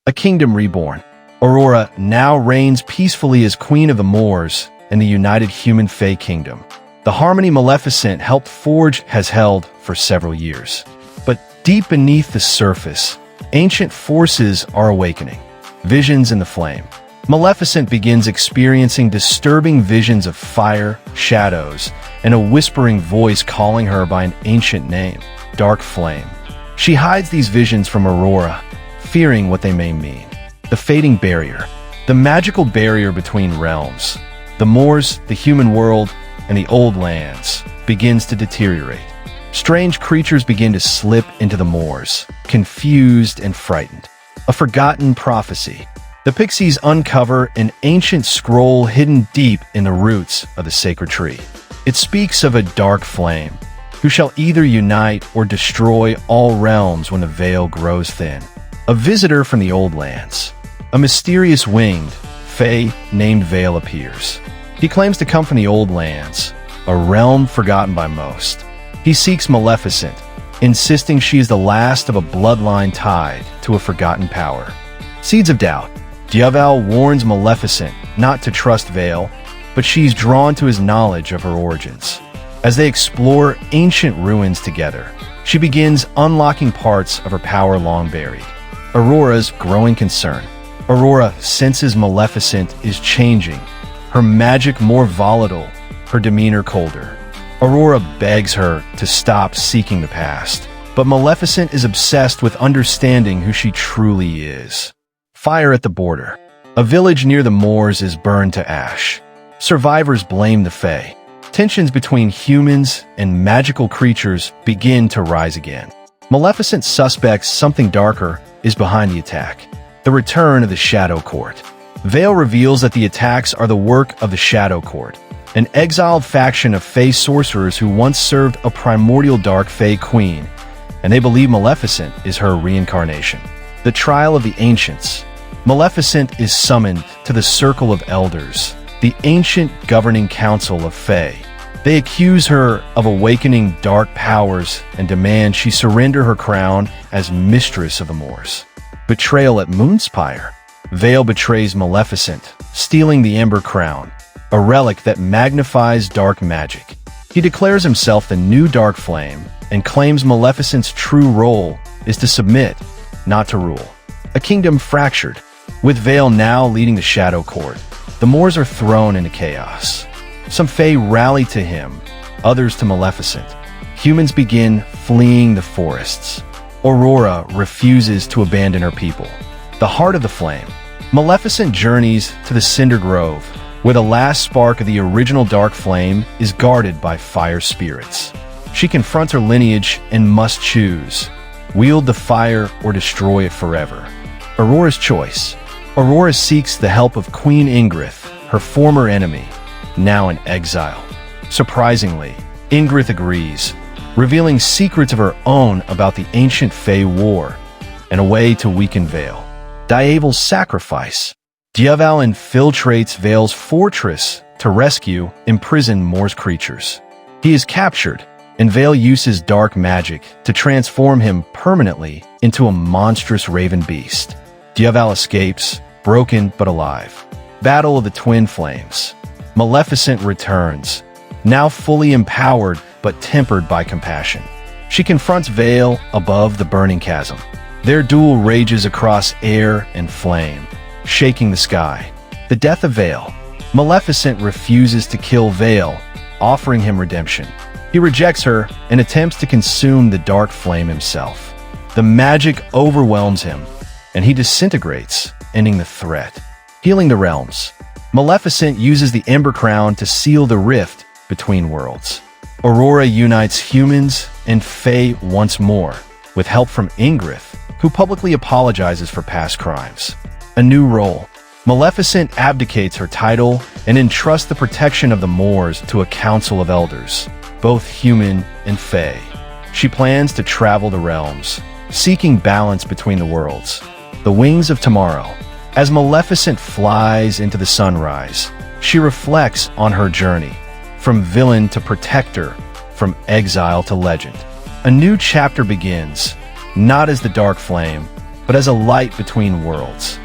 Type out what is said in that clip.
A kingdom reborn. Aurora now reigns peacefully as Queen of the Moors in the united human Fae Kingdom. The harmony Maleficent helped forge has held for several years. But deep beneath the surface, ancient forces are awakening. Visions in the flame. Maleficent begins experiencing disturbing visions of fire, shadows, and a whispering voice calling her by an ancient name, Dark Flame. She hides these visions from Aurora, fearing what they may mean. The fading barrier. The magical barrier between realms. The Moors, the human world, and the old lands begins to deteriorate. Strange creatures begin to slip into the Moors, confused and frightened. A forgotten prophecy. The pixies uncover an ancient scroll hidden deep in the roots of the sacred tree. It speaks of a dark flame, who shall either unite or destroy all realms when the veil grows thin. A visitor from the old lands. A mysterious winged Fae named Veil appears. He claims to come from the old lands, a realm forgotten by most. He seeks Maleficent, insisting she is the last of a bloodline tied to a forgotten power. Seeds of doubt. Dyaval warns Maleficent not to trust Veil, but she's drawn to his knowledge of her origins. As they explore ancient ruins together, she begins unlocking parts of her power long buried. Aurora's growing concern. Aurora senses Maleficent is changing, her magic more volatile, her demeanor colder. Aurora begs her to stop seeking the past, but Maleficent is obsessed with understanding who she truly is. Fire at the border. A village near the Moors is burned to ash. Survivors blame the Fae. Tensions between humans and magical creatures begin to rise again. Maleficent suspects something darker is behind the attack. The return of the Shadow Court. Veil reveals that the attacks are the work of the Shadow Court, an exiled faction of Fae sorcerers who once served a primordial dark Fae queen, and they believe Maleficent is her reincarnation. The trial of the ancients. Maleficent is summoned to the Circle of Elders, the ancient governing council of Fae. They accuse her of awakening dark powers and demand she surrender her crown as mistress of the Moors. Betrayal at Moonspire. Veil betrays Maleficent, stealing the Ember Crown, a relic that magnifies dark magic. He declares himself the new Dark Flame and claims Maleficent's true role is to submit, not to rule. A kingdom fractured. With Veil now leading the Shadow Court, the Moors are thrown into chaos. Some Fae rally to him, others to Maleficent. Humans begin fleeing the forests. Aurora refuses to abandon her people. The heart of the flame. Maleficent journeys to the Cinder Grove, where the last spark of the original Dark Flame is guarded by fire spirits. She confronts her lineage and must choose: wield the fire or destroy it forever. Aurora's choice. Aurora seeks the help of Queen Ingrid, her former enemy, now in exile. Surprisingly, Ingrid agrees, revealing secrets of her own about the ancient Fae war and a way to weaken Veil. Dyaval's sacrifice. Dyaval infiltrates Veil's fortress to rescue imprisoned Moors creatures. He is captured, and Veil uses dark magic to transform him permanently into a monstrous raven beast. Dyaval escapes, broken but alive. Battle of the Twin Flames. Maleficent returns, now fully empowered but tempered by compassion. She confronts Veil above the burning chasm. Their duel rages across air and flame, shaking the sky. The death of Veil. Maleficent refuses to kill Veil, offering him redemption. He rejects her and attempts to consume the dark flame himself. The magic overwhelms him, and he disintegrates, ending the threat. Healing the realms. Maleficent uses the Ember Crown to seal the rift between worlds. Aurora unites humans and Fae once more, with help from Ingrid, who publicly apologizes for past crimes. A new role. Maleficent abdicates her title and entrusts the protection of the Moors to a council of elders, both human and Fae. She plans to travel the realms, seeking balance between the worlds. The Wings of Tomorrow. As Maleficent flies into the sunrise, she reflects on her journey, from villain to protector, from exile to legend. A new chapter begins, not as the Dark Flame, but as a light between worlds.